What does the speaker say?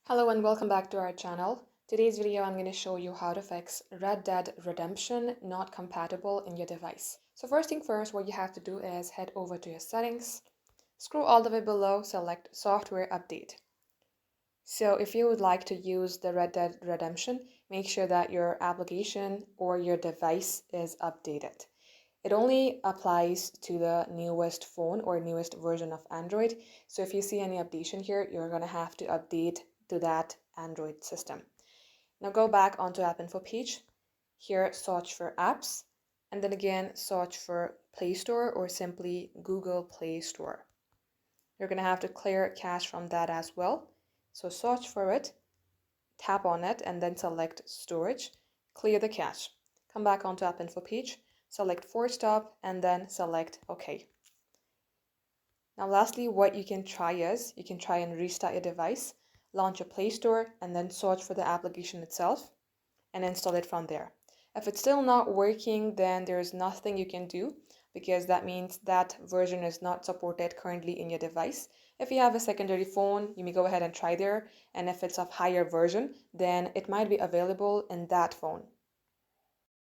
Hello and welcome back to our channel. Today's video I'm going to show you how to fix Red Dead Redemption not compatible in your device. So first thing first, what you have to do is head over to your settings, scroll all the way below, select software update. So if you would like to use the Red Dead Redemption, make sure that your application or your device is updated. It only applies to the newest phone or newest version of Android. So if you see any updation here, you're going to have to update to that Android system. Now go back onto App Info page. Here search for apps and then again search for Play Store or simply Google Play Store. You're going to have to clear cache from that as well. So search for it, tap on it and then select storage, clear the cache. Come back onto App Info page, select force stop and then select OK. Now lastly, what you can try is, you can try and restart your device, launch a Play Store and then search for the application itself and install it from there. If it's still not working, then there's nothing you can do because that means that version is not supported currently in your device. If you have a secondary phone, you may go ahead and try there, and if it's of higher version, then it might be available in that phone.